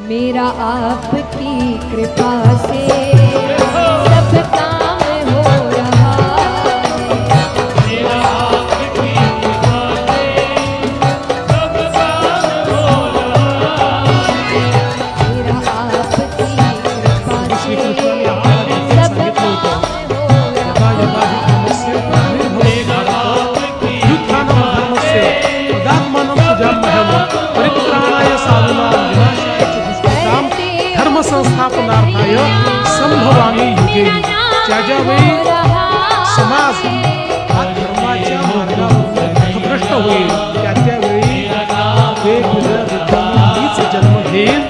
मेरा आपकी कृपा से सब काम हो रहा है। मेरा आपकी कृपा से सब काम हो रहा है। मेरा आपकी कृपा से सब काम हो रहा धर्म संस्थापनार्थाय संभवामि युगे ज्या वेळी समाज हा धर्माच्या मार्गावर पथभ्रष्ट होईल त्यावेळी वेगवेगळ्या विद्वानांनीच जन्म घेईल